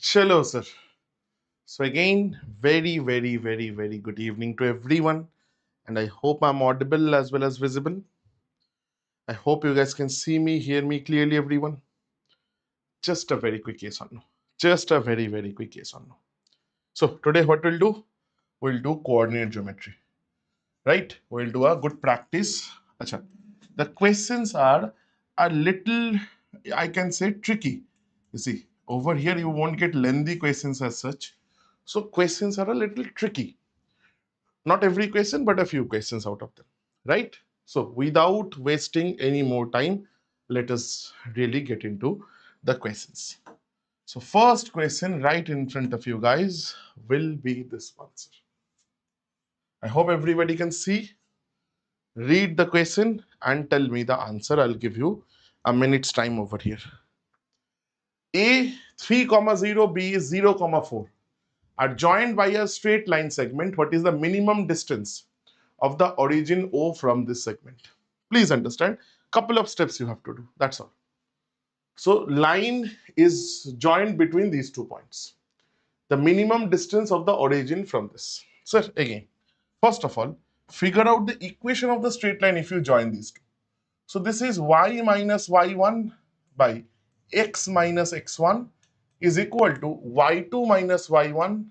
Hello, sir. So again, very good evening to everyone, and I hope I'm audible as well as visible. I hope you guys can see me, hear me clearly, everyone. Just a very quick yes or no. Just a very quick yes or no. So today, what we'll do? We'll do coordinate geometry, right? We'll do a good practice. Acha. The questions are a little, I can say, tricky. You see, over here you won't get lengthy questions as such. So questions are a little tricky. Not every question, but a few questions out of them, right? So without wasting any more time, let us really get into the questions. So first question right in front of you guys will be this one, sir. I hope everybody can see. Read the question and tell me the answer. I'll give you a minute's time over here. A 3, 0, B is 0, 4 are joined by a straight line segment. What is the minimum distance of the origin O from this segment? Please understand, couple of steps you have to do. That's all. So line is joined between these 2 points. The minimum distance of the origin from this. So again, first of all, figure out the equation of the straight line if you join these two. So this is y minus y1 by x minus x1 is equal to y2 minus y1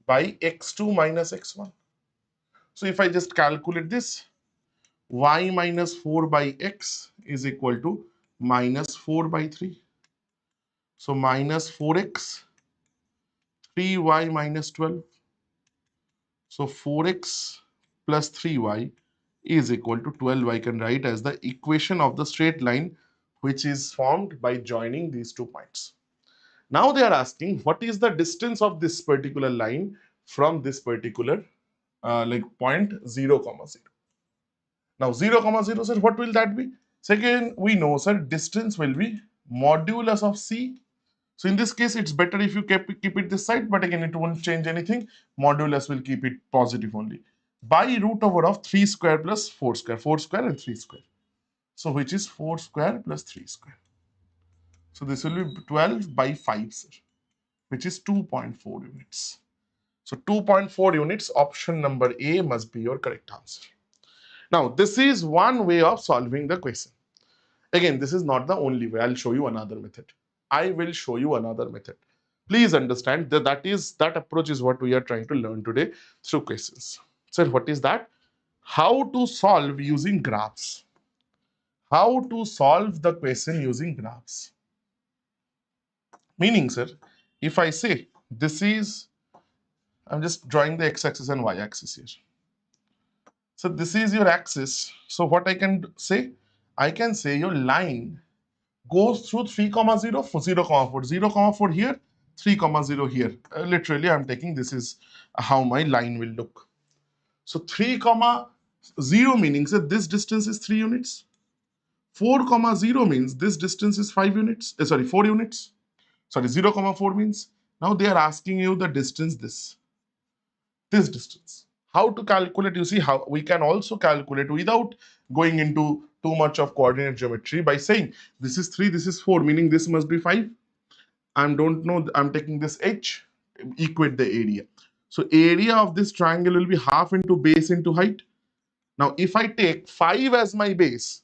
by x2 minus x1. So if I just calculate this, y minus 4 by x is equal to minus 4 by 3. So minus 4x, 3y minus 12. So 4x plus 3y is equal to 12. I can write as the equation of the straight line which is formed by joining these 2 points. Now they are asking what is the distance of this particular line from this particular point 0, 0. Now 0, 0, sir, what will that be? Second, we know, sir, distance will be modulus of c. So in this case, it's better if you keep it this side, but again, it won't change anything. Modulus will keep it positive only. By root over of 3 square plus 4 square. 4 square and 3 square. So which is 4 square plus 3 square. So this will be 12 by 5, sir, which is 2.4 units. So 2.4 units, option number A must be your correct answer. Now, this is one way of solving the question. Again, this is not the only way. I'll show you another method. I will show you another method. Please understand that that approach is what we are trying to learn today through questions. So what is that? How to solve using graphs. How to solve the question using graphs. Meaning, sir, if I say this is, I'm just drawing the x-axis and y-axis here. So this is your axis. So what I can say? I can say your line goes through 3, 0, 0, 4, 0, 4 here, 3, 0 here. Literally, I'm taking this is how my line will look. So 3, 0 meaning that this distance is 3 units. 4, 0 means this distance is 5 units. 4 units. Sorry, 0, 4 means now they are asking you the distance this distance. How to calculate? You see how we can also calculate without going into too much of coordinate geometry by saying this is 3, this is 4, meaning this must be 5. I don't know, I'm taking this h, equate the area. So area of this triangle will be half into base into height. Now if I take 5 as my base,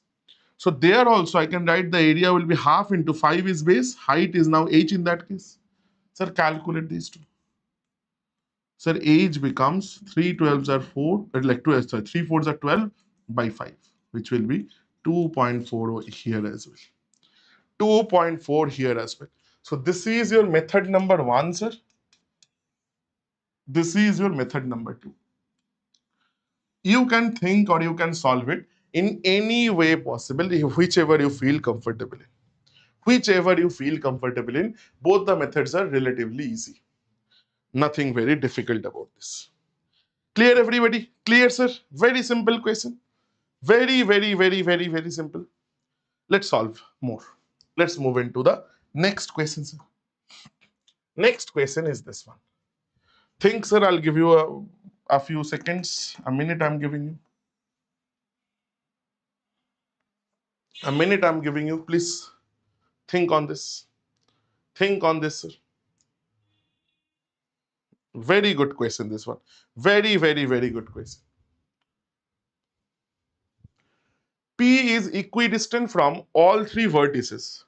so there also I can write the area will be half into 5 is base, height is now h in that case. Sir, calculate these two. Sir, h becomes 3 12s are 4, like 2, sorry, 3 4s are 12 by 5, which will be 2.4 here as well. 2.4 here as well. So this is your method number 1, sir. This is your method number 2. You can think or you can solve it in any way possible, whichever you feel comfortable in. Whichever you feel comfortable in, both the methods are relatively easy. Nothing very difficult about this. Clear, everybody? Clear, sir? Very simple question. Very simple. Let's solve more. Let's move into the next question, sir. Next question is this one. Think, sir, I'll give you a few seconds, a minute I'm giving you. A minute I'm giving you, please think on this. Think on this, sir. Very good question, this one. Very, very, very good question. P is equidistant from all three vertices.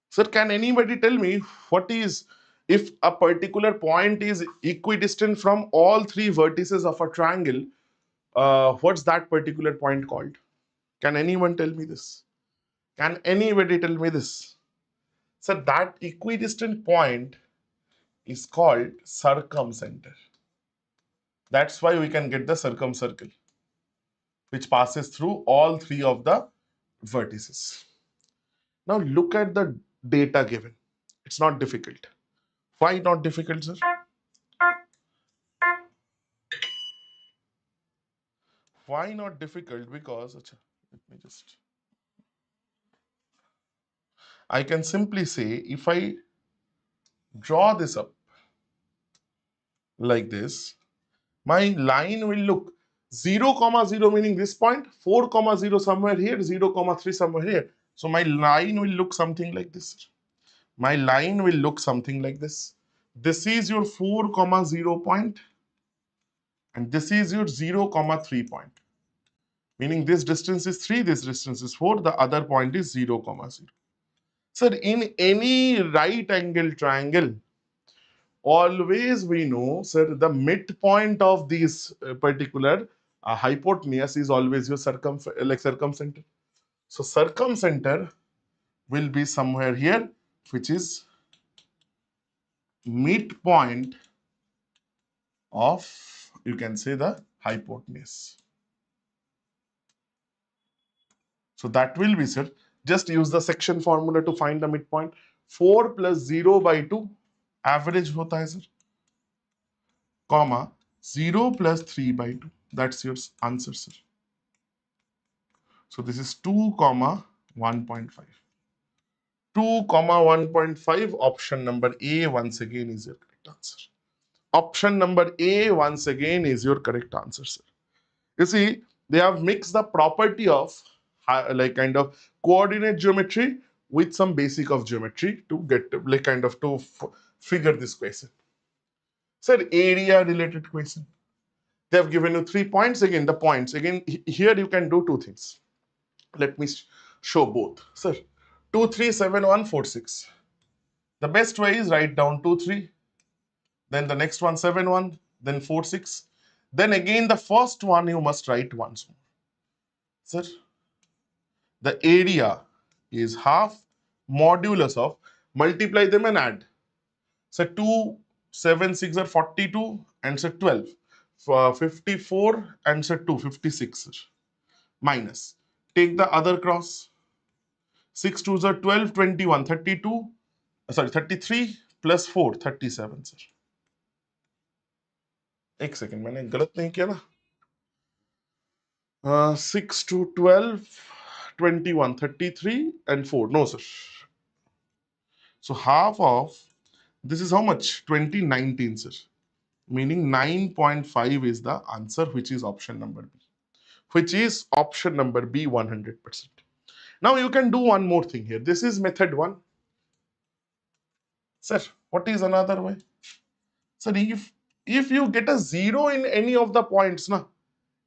Sir, can anybody tell me what is, if a particular point is equidistant from all three vertices of a triangle, what's that particular point called? Can anyone tell me this? Can anybody tell me this? So that equidistant point is called circumcenter. That's why we can get the circumcircle, which passes through all three of the vertices. Now look at the data given. It's not difficult. Why not difficult, sir? Why not difficult? Because, let me just, I can simply say, if I draw this up like this, my line will look 0, 0 meaning this point, 4, 0 somewhere here, 0, 3 somewhere here. So my line will look something like this. My line will look something like this. This is your 4, 0 point, and this is your 0, 3 point. Meaning this distance is 3, this distance is 4, the other point is 0, 0. Sir, in any right angle triangle, always we know, sir, the midpoint of this particular hypotenuse is always your circumcenter. So circumcenter will be somewhere here, which is midpoint of, you can say, the hypotenuse. So that will be, sir, just use the section formula to find the midpoint. 4 plus 0 by 2 average hota hai, sir, comma 0 plus 3 by 2. That's your answer, sir. So this is 2, 1.5. 2, 1.5. Option number A once again is your correct answer. Option number A once again is your correct answer, sir. You see, they have mixed the property of like kind of coordinate geometry with some basic of geometry to get like kind of to figure this question. Sir, area related question. They have given you 3 points. Again, the points. Again, here you can do two things. Let me show both. Sir, 2, 3, 7, 1, 4, 6. The best way is write down 2, 3. Then the next one 7, 1. Then 4, 6. Then again the first one you must write once more. Sir, the area is half modulus of, multiply them and add. So 2, 7, 6 are 42 and so 12. 54 and so 2, 56. Minus. Take the other cross. 6 2s are 12, 21, 32. Sorry, 33 plus 4, 37, sir. एक second, मैंने गलत नहीं किया ना. 6 to 12, 21, 33 and 4. No, sir. So half of this is how much? 2019, sir. Meaning 9.5 is the answer, which is option number B. Which is option number B 100%. Now you can do one more thing here. This is method 1. Sir, what is another way? Sir, if you get a 0 in any of the points, na,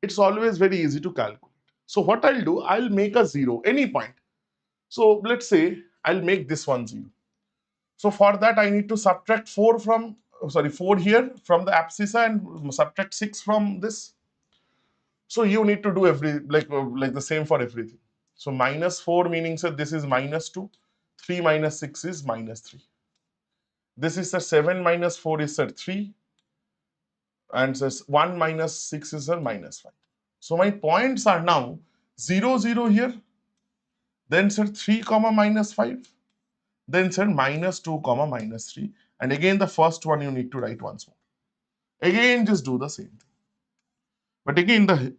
it's always very easy to calculate. So what I'll do, I'll make a 0, any point. So let's say I'll make this one 0. So for that I need to subtract 4 here from the abscissa and subtract 6 from this. So you need to do like the same for everything. So minus 4 meaning, sir, this is minus 2. 3 minus 6 is minus 3. This is, sir, 7 minus 4 is, sir, 3. And, sir, 1 minus 6 is, sir, minus 5. So my points are now 0, 0 here. Then, sir, 3, minus 5. Then, sir, minus 2, minus 3. And again, the first one you need to write once more. Again, just do the same thing. But again, the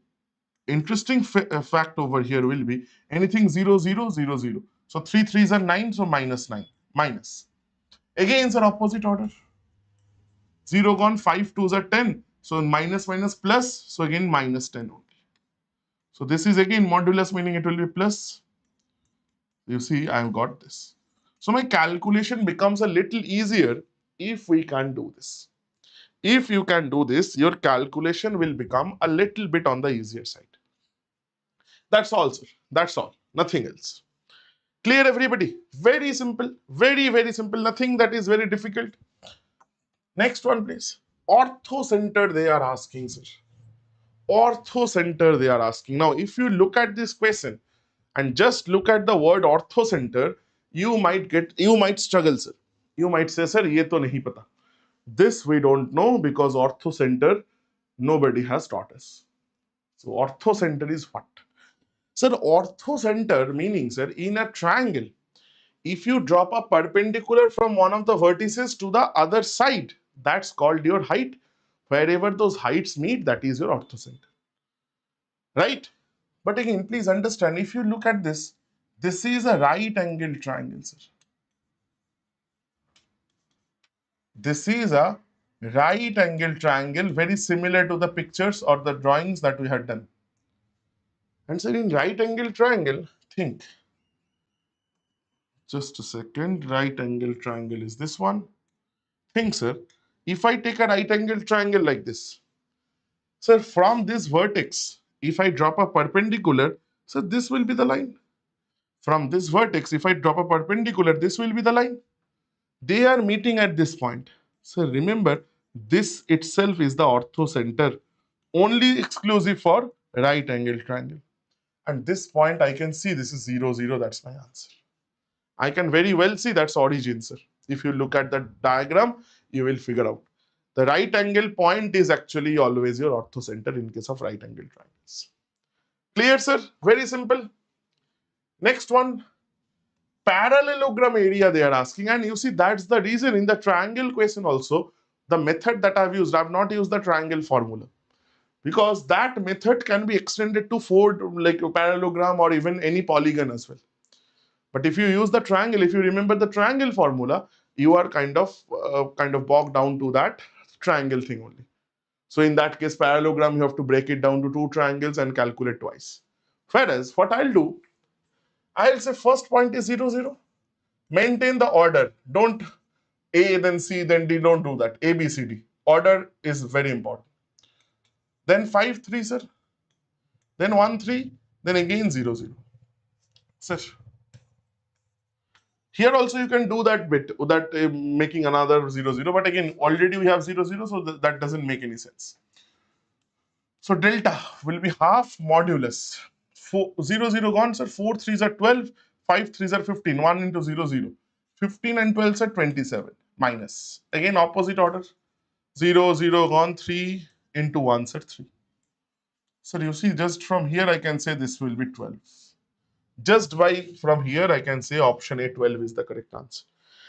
interesting fact over here will be anything 0, 0, 0, 0. So 3 3s are 9, so minus 9. Minus. Again, sir, opposite order. 0 gone, 5 2s are 10. So minus minus plus. So again, minus 10 only. So this is again modulus, meaning it will be plus. You see, I have got this. So my calculation becomes a little easier if we can do this. If you can do this, your calculation will become a little bit on the easier side. That's all, sir. That's all. Nothing else. Clear, everybody? Very simple. Very, very simple. Nothing that is very difficult. Next one, please. Ortho center, they are asking, sir. Ortho center, they are asking. Now, if you look at this question and just look at the word ortho center, you might struggle, sir. You might say, sir, ye to nahi pata. This we don't know because ortho center, nobody has taught us. So, ortho center is what? Sir, ortho center meaning, sir, in a triangle, if you drop a perpendicular from one of the vertices to the other side, that's called your height. Wherever those heights meet, that is your orthocenter. Right? But again, please understand, if you look at this, this is a right angle triangle, sir. This is a right angle triangle, very similar to the pictures or the drawings that we had done. And so in right angle triangle, think. Just a second, right angle triangle is this one. Think, sir, if I take a right angle triangle like this, sir, from this vertex, if I drop a perpendicular, so this will be the line. From this vertex, if I drop a perpendicular, this will be the line. They are meeting at this point. So remember, this itself is the orthocenter, only exclusive for right angle triangle. And this point, I can see this is 0, 0. That's my answer. I can very well see that's origin, sir. If you look at the diagram, you will figure out. The right angle point is actually always your orthocenter in case of right angle triangles. Clear, sir? Very simple. Next one, parallelogram area they are asking. And you see, that's the reason in the triangle question also, the method that I've used, I've not used the triangle formula. Because that method can be extended to like a parallelogram or even any polygon as well. But if you use the triangle, if you remember the triangle formula, you are kind of bogged down to that triangle thing only. So in that case, parallelogram, you have to break it down to 2 triangles and calculate twice. Whereas what I'll do, I'll say first point is 0, 0. Maintain the order. Don't A, then C, then D. Don't do that. A, B, C, D. Order is very important. Then 5, 3, sir. Then 1, 3. Then again 0, 0. Sir. Here also you can do that bit, that making another 0, 0. But again, already we have 0, 0, so that doesn't make any sense. So delta will be half modulus. 0, 0 gone, sir. 4 3s are 12, 5 3s are 15. 1 into 0, 0. 15 and 12 are 27. Minus. Again, opposite order. 0, 0 gone, 3 into 1, sir, 3. So you see, just from here I can say this will be 12. Just by from here I can say option A, 12 is the correct answer.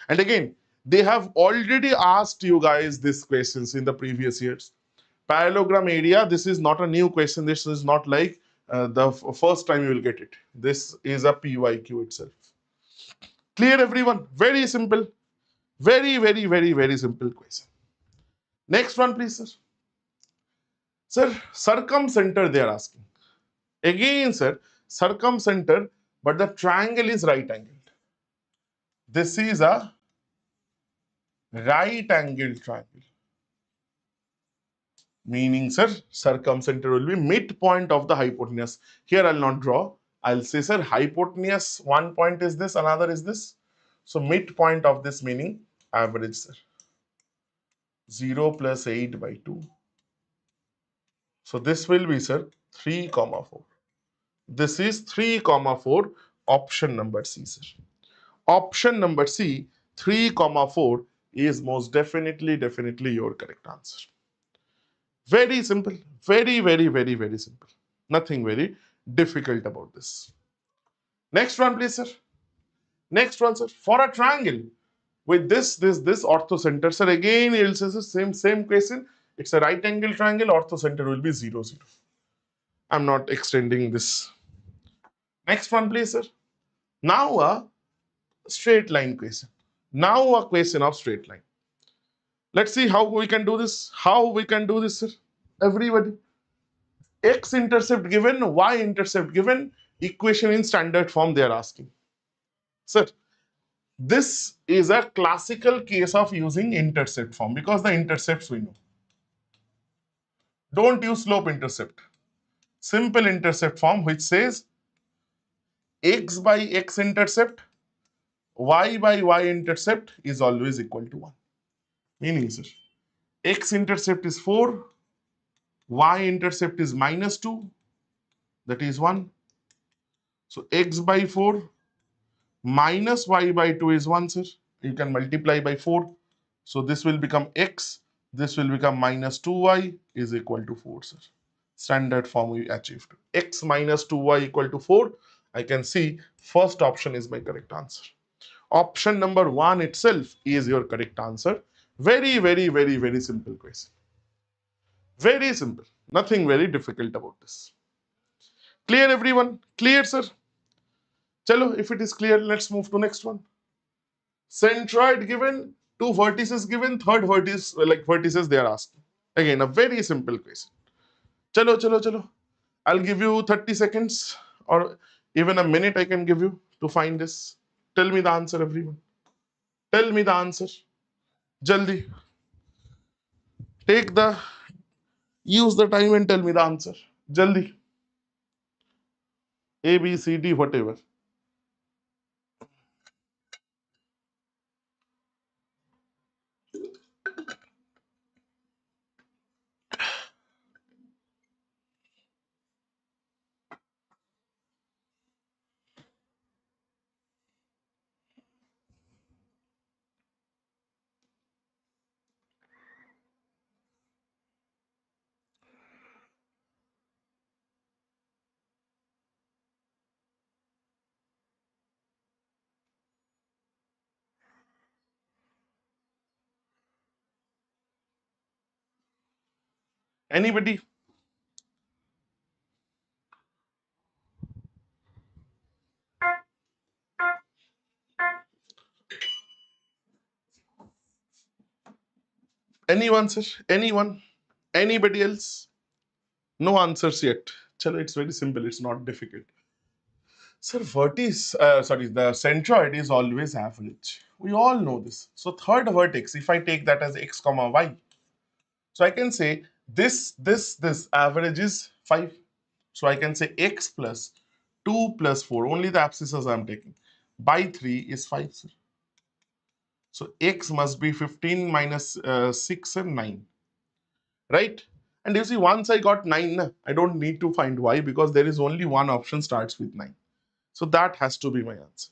And again, they have already asked you guys these questions in the previous years. Parallelogram area, this is not a new question. This is not like the first time you will get it. This is a PYQ itself. Clear, everyone? Very simple. Very, very, very, very simple question. Next one, please, sir. Sir, circumcenter they are asking. Again, sir, circumcenter, but the triangle is right angled. This is a right angled triangle. Meaning, sir, circumcenter will be midpoint of the hypotenuse. Here I'll not draw. I'll say, sir, hypotenuse, one point is this, another is this. So midpoint of this meaning average, sir. 0 plus 8 by 2. So this will be, sir, 3, 4. This is 3, 4, option number C, sir. Option number C, 3, 4 is most definitely your correct answer. Very simple. Very, very, very, very simple. Nothing very difficult about this. Next one, please, sir. Next one, sir. For a triangle with this orthocenter, sir, again, it will say the same question. It's a right angle triangle, orthocenter will be 0, 0. I'm not extending this. Next one, please, sir. Now a straight line question. Now a question of straight line. Let's see how we can do this. How we can do this, sir. Everybody. X-intercept given, Y-intercept given, equation in standard form they are asking. Sir, This is a classical case of using intercept form because the intercepts we know. Don't use slope intercept. Simple intercept form which says x by x intercept, y by y intercept is always equal to 1. Meaning, sir, x intercept is 4, y intercept is -2, that is 1. So x by 4 minus y by 2 is 1, sir. You can multiply by 4. So this will become x, this will become -2y is equal to 4, sir. Standard form we achieved. X minus 2y equal to 4. I can see first option is my correct answer. Option number 1 itself is your correct answer. Very, very, very, very simple question. Very simple. Nothing very difficult about this. Clear everyone? Clear, sir? Chalo, if it is clear, let's move to next one. Centroid given, two vertices given, third vertice, like vertices they are asking. Again, a very simple question. Chalo, chalo, chalo. I'll give you 30 seconds or even a minute I can give you to find this. Tell me the answer, everyone. Tell me the answer. Jaldi. Take the, use the time and tell me the answer. Jaldi. A, B, C, D, whatever. Anybody? Anyone, sir? Anyone? Anybody else? No answers yet. Chalo, it's very simple. It's not difficult. Sir, the centroid is always average. We all know this. So third vertex, if I take that as x comma y, so I can say this average is 5. So I can say x plus 2 plus 4, only the abscissas I'm taking, by 3 is 5, sir. So x must be 15 minus 6 and 9, right? And you see, once I got 9, I don't need to find y because there is only one option starts with 9. So that has to be my answer.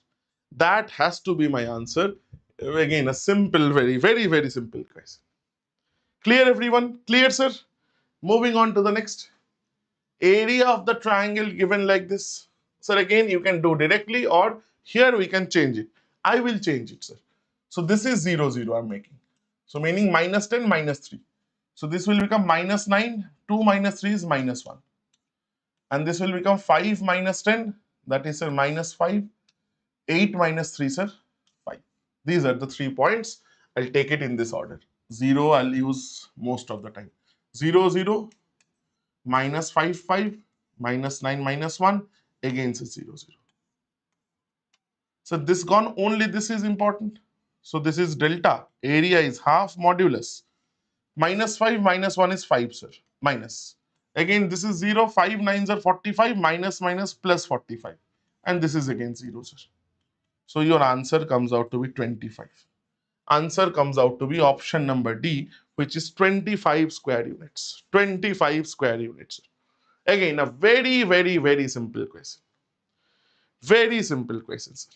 That has to be my answer. Again, a simple, very, very, very simple question. Clear, everyone? Clear, sir? Moving on to the next. Area of the triangle given like this. Sir, again, you can do directly or here we can change it. I will change it, sir. So this is 0, 0 I'm making. So meaning -10, -3. So this will become -9, 2 minus 3 is -1. And this will become 5 minus 10, that is, sir, -5. 8 minus 3, sir, 5. These are the 3 points. I'll take it in this order. 0, I'll use most of the time. 0, 0, minus 5, 5, minus 9, minus 1, again 0, 0. So this gone, only this is important. So this is delta. Area is half modulus. -5 minus 1 is 5, sir. Minus. Again, this is 0, 5 nines are 45, minus minus plus 45. And this is again 0, sir. So your answer comes out to be 25. Answer comes out to be option number D, which is 25 square units. 25 square units. Again, a very, very, very simple question. Very simple question, sir.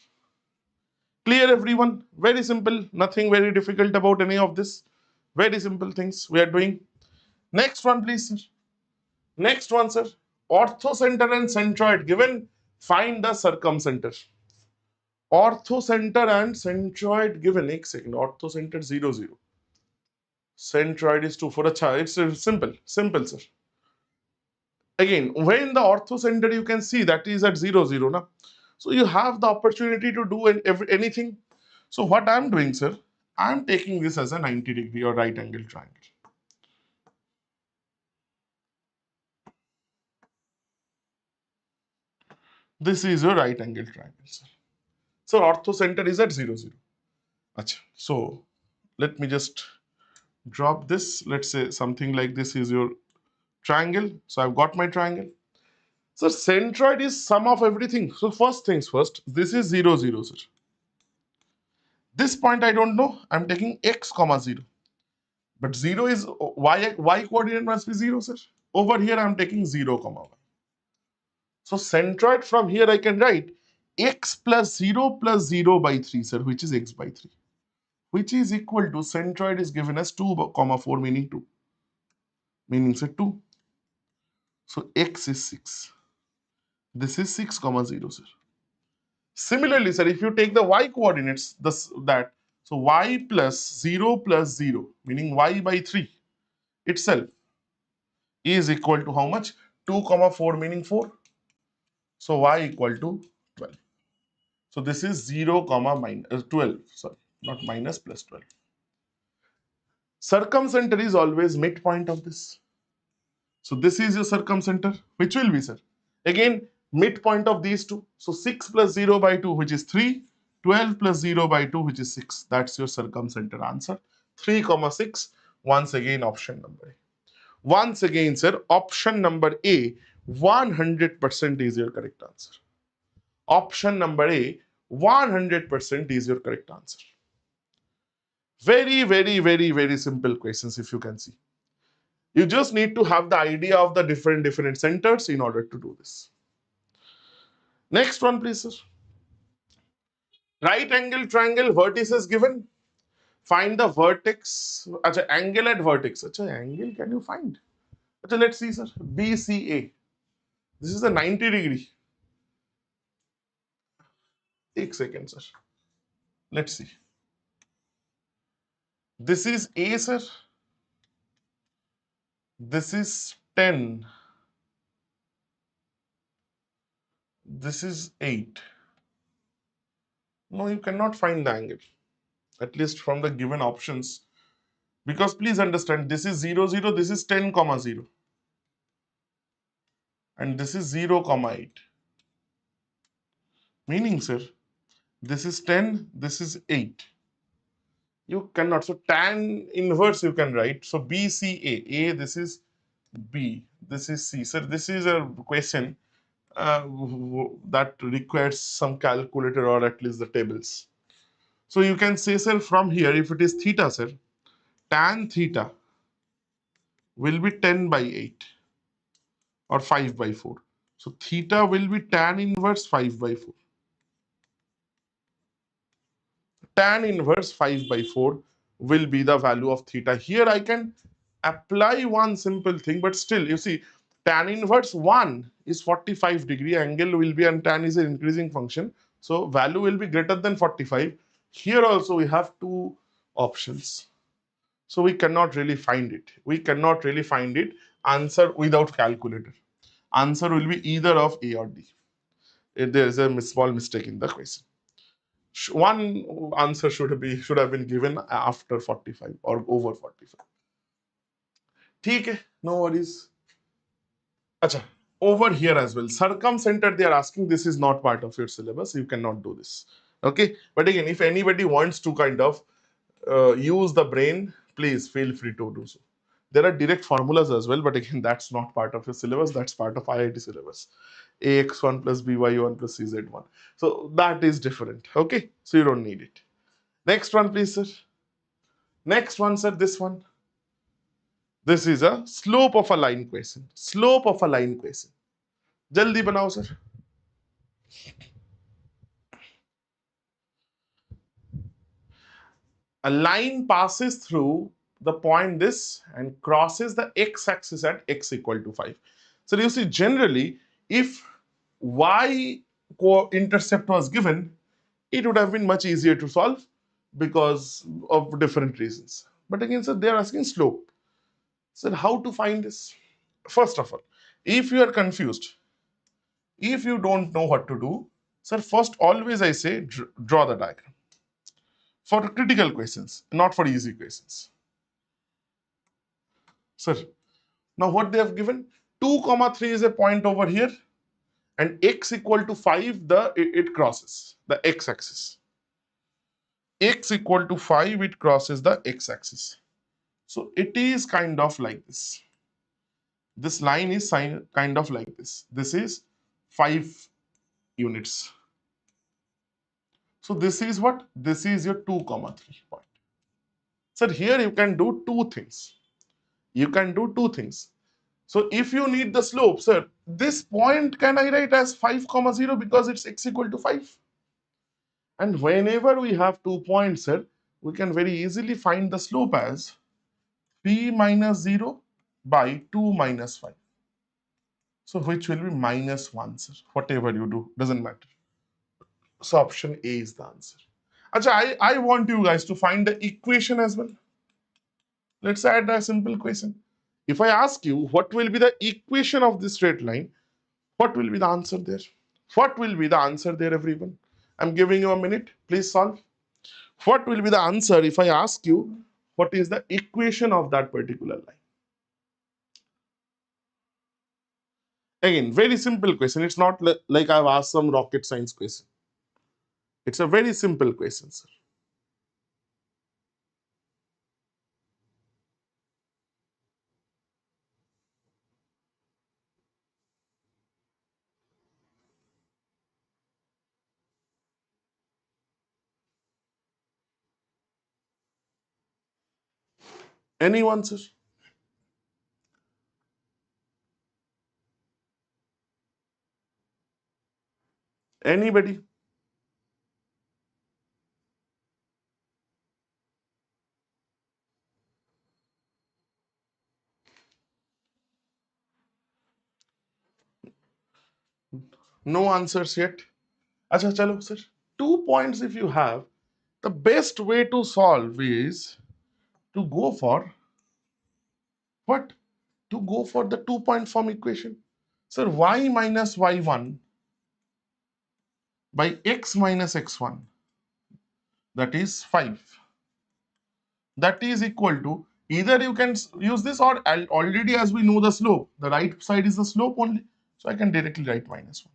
Clear, everyone? Very simple. Nothing very difficult about any of this. Very simple things we are doing. Next one, please, sir. Next one, sir. Orthocenter and centroid given. Find the circumcenter. Orthocenter and centroid given. एक second. Orthocenter 0, 0. Centroid is 2, 4. Acha, it's simple. Simple, sir. Again, when the orthocenter you can see that is at 0, 0. Na? So you have the opportunity to do anything. So what I'm doing, sir, I'm taking this as a 90-degree or right angle triangle. This is your right angle triangle, sir. So ortho center is at 0, 0. Achha. So let me just drop this. Let's say something like this is your triangle. So I've got my triangle. So centroid is sum of everything. So first things first, this is 0, 0, sir. This point I don't know. I'm taking x comma 0. But 0 is y coordinate must be 0, sir. Over here I'm taking 0 comma y. So centroid from here I can write x plus 0 by 3, sir, which is x by 3. Which is equal to centroid is given as 2 comma 4 meaning 2. Meaning sir 2. So x is 6. This is 6 comma 0, sir. Similarly, sir, if you take the y coordinates, so y plus 0, meaning y by 3 itself is equal to how much? 2 comma 4 meaning 4. So y equal to 12. So this is 0 comma minus 12. Sorry, not minus, plus 12. Circumcenter is always midpoint of this. So this is your circumcenter, which will be, sir, again midpoint of these two. So 6 plus 0 by 2, which is 3. 12 plus 0 by 2, which is 6. That's your circumcenter answer. 3 comma 6. Once again, option number A. Once again, sir, option number A, 100% is your correct answer. Option number A, 100% is your correct answer. Very, very, very, very simple questions, if you can see. You just need to have the idea of the different centers in order to do this. Next one, please, sir. Right angle triangle, vertices given. Find the vertex. Achha, angle at vertex. Achha, angle can you find? Achha, let's see, sir. BCA. This is a 90 degree. Take second, sir. Let's see. This is A, sir. This is 10. This is 8. No, you cannot find the angle, at least from the given options. Because please understand, this is 0, 0, this is 10, comma 0. And this is 0, comma 8. Meaning, sir, this is 10, this is 8. You cannot. So tan inverse you can write. So BCA. A, this is B. This is C. Sir, this is a question that requires some calculator or at least the tables. So you can say, sir, from here, if it is theta, sir, tan theta will be 10 by 8 or 5 by 4. So theta will be tan inverse 5 by 4. Tan inverse 5 by 4 will be the value of theta. Here I can apply one simple thing, but still, you see, tan inverse 1 is 45 degree, angle will be, and tan is an increasing function. So value will be greater than 45. Here also we have two options. So we cannot really find it. We cannot really find it. Answer without calculator. Answer will be either of A or D. If there is a small mistake in the question. One answer should have been given after 45 or over 45. ठीक है, no worries. Acha, over here as well, circumcenter they are asking, this is not part of your syllabus, you cannot do this. Okay, but again, if anybody wants to kind of use the brain, please feel free to do so. There are direct formulas as well, but again, that's not part of your syllabus, that's part of IIT syllabus. AX1 plus BY1 plus CZ1. So that is different. Okay, so you don't need it. Next one, please, sir. Next one, sir, this one. This is a slope of a line question. Slope of a line question. Jaldi banao, sir. A line passes through the point this and crosses the x-axis at x equal to 5. So you see, generally, if y intercept was given, it would have been much easier to solve because of different reasons. But again, sir, they are asking slope. So how to find this? First of all, if you are confused, if you don't know what to do, sir, first always I say draw the diagram. For critical questions, not for easy questions. Sir, now what they have given? 2, 3 is a point over here and x equal to 5, it crosses the x-axis. X equal to 5, it crosses the x-axis. So it is kind of like this. This line is kind of like this. This is 5 units. So this is what? This is your 2, 3 point. Sir, here you can do two things. You can do two things. So if you need the slope, sir, this point can I write as 5, 0 because it's x equal to 5. And whenever we have 2 points, sir, we can very easily find the slope as p minus 0 by 2 minus 5. So which will be minus 1, sir. Whatever you do, doesn't matter. So option A is the answer. Acha, I want you guys to find the equation as well. Let's add a simple question. If I ask you what will be the equation of this straight line, what will be the answer there? What will be the answer there, everyone? I'm giving you a minute. Please solve. What will be the answer if I ask you what is the equation of that particular line? Again, very simple question. It's not like I've asked some rocket science question. It's a very simple question, sir. Anyone, sir? Anybody? No answers yet. Acha, chalo, sir. 2 points if you have, the best way to solve is to go for what? To go for the 2-point form equation. Sir, y minus y1 by x minus x1, that is 5. That is equal to, either you can use this, or already as we know the slope, the right side is the slope only. So I can directly write minus 1.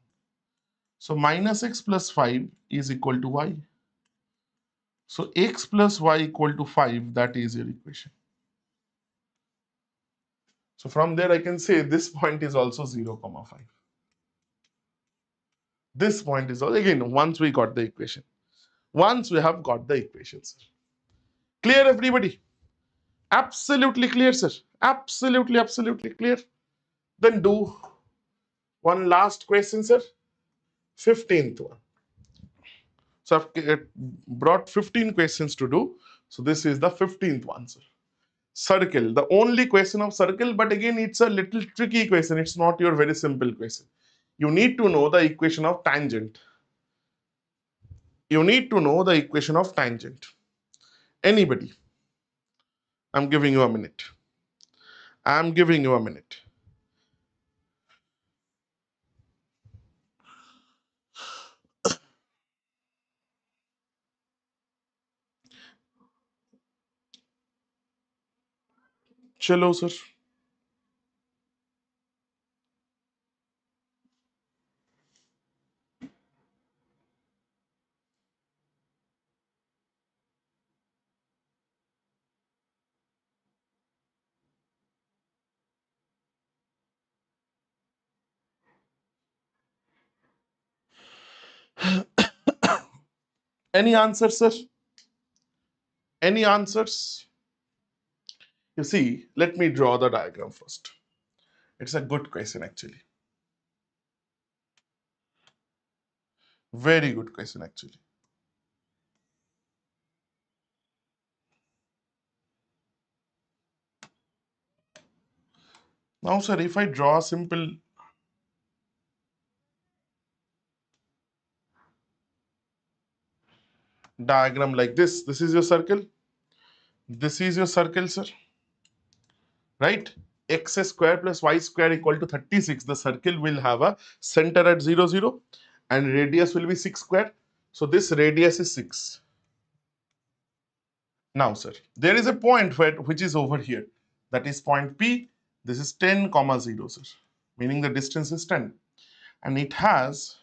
So minus x plus 5 is equal to y. So x plus y equal to 5, that is your equation. So from there I can say this point is also 0, 5. This point is also, again, once we got the equation. Once we have got the equations. Clear, everybody? Absolutely clear, sir. Absolutely, absolutely clear. Then do one last question, sir. 15th one. So I've brought 15 questions to do. So this is the 15th one, sir. Circle. The only question of circle, but again, it's a little tricky question. It's not your very simple question. You need to know the equation of tangent. You need to know the equation of tangent. Anybody? I'm giving you a minute. I'm giving you a minute. Chalo, sir. Any answers, sir? Any answers? You see, let me draw the diagram first. It's a good question, actually. Very good question, actually. Now, sir, if I draw a simple diagram like this is your circle. This is your circle, sir. Right? X square plus y square equal to 36. The circle will have a center at 0, 0, and radius will be 6 square. So this radius is 6. Now, sir, there is a point which is over here. That is point P. This is 10, 0, sir. Meaning the distance is 10. and it has,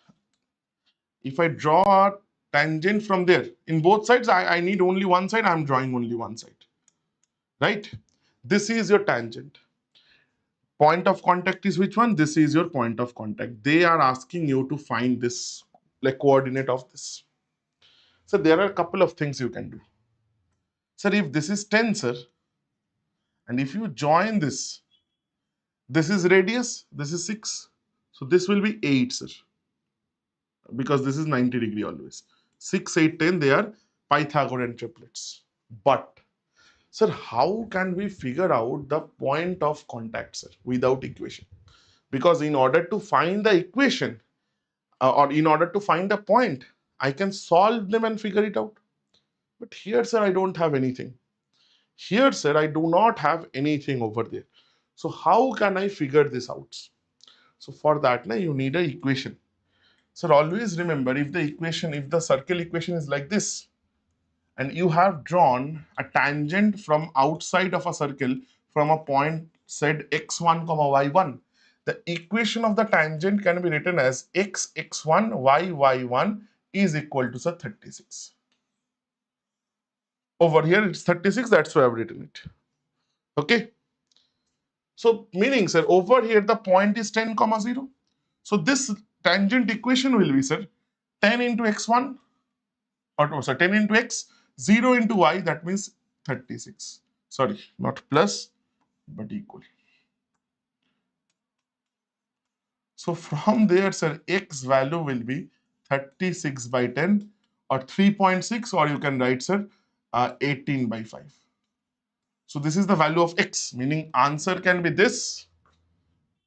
if I draw a tangent from there, in both sides, I need only one side, I'm drawing only one side, right? This is your tangent. Point of contact is which one? This is your point of contact. They are asking you to find this, like coordinate of this. So there are a couple of things you can do. Sir, if this is 10, sir, and if you join this is radius, this is 6. So this will be 8, sir, because this is 90 degree always. 6, 8, 10, they are Pythagorean triplets. But, sir, how can we figure out the point of contact, sir, without equation? Because in order to find the equation, or in order to find a point, I can solve them and figure it out. But here, sir, I don't have anything. Here, sir, I do not have anything over there. So how can I figure this out? So for that, you need an equation. So always remember, if the circle equation is like this, and you have drawn a tangent from outside of a circle from a point said x1, y1, the equation of the tangent can be written as x1, y1 is equal to, sir, 36. Over here it's 36, that's why I've written it. Okay. So meaning, sir, over here the point is 10, 0. So this tangent equation will be, sir, 10 into x1, or no, sorry, 10 into x, 0 into y, that means 36. Sorry, not plus, but equal. So from there, sir, x value will be 36 by 10 or 3.6, or you can write, sir, 18 by 5. So this is the value of x, meaning answer can be this,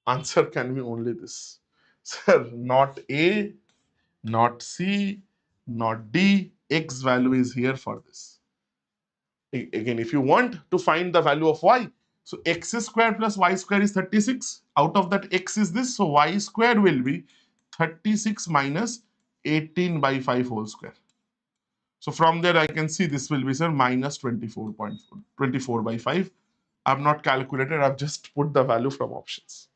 answer can be only this. Sir, not A, not C, not D, x value is here for this. Again, if you want to find the value of y, so x square plus y square is 36. Out of that, x is this, so y square will be 36 minus 18 by 5 whole square. So from there, I can see this will be, sir, minus 24.4, 24 by 5. I've not calculated, I've just put the value from options.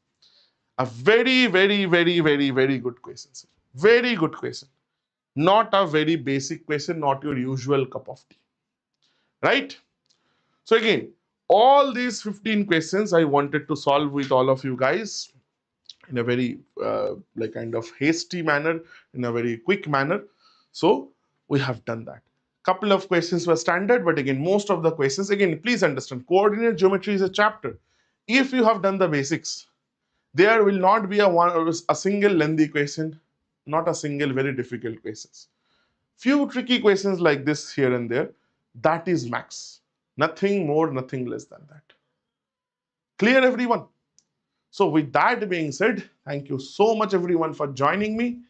A very, very, very, very, very good question, sir. Very good question. Not a very basic question, not your usual cup of tea. Right? So again, all these 15 questions I wanted to solve with all of you guys in a very like kind of hasty manner, in a very quick manner. So we have done that. Couple of questions were standard, but again, most of the questions, again, please understand, coordinate geometry is a chapter. If you have done the basics, there will not be a single lengthy question, not a single very difficult questions. Few tricky questions like this here and there, that is max. Nothing more, nothing less than that. Clear, everyone? So with that being said, thank you so much, everyone, for joining me.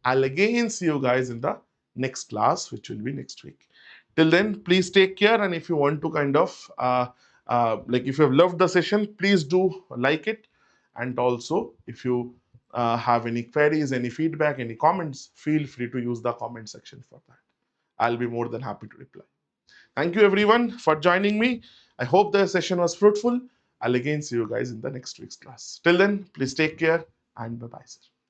I'll again see you guys in the next class, which will be next week. Till then, please take care. And if you want to kind of, like if you have loved the session, please do like it. And also, if you have any queries, any feedback, any comments, feel free to use the comment section for that. I'll be more than happy to reply. Thank you, everyone, for joining me. I hope the session was fruitful. I'll again see you guys in the next week's class. Till then, please take care and bye-bye, sir.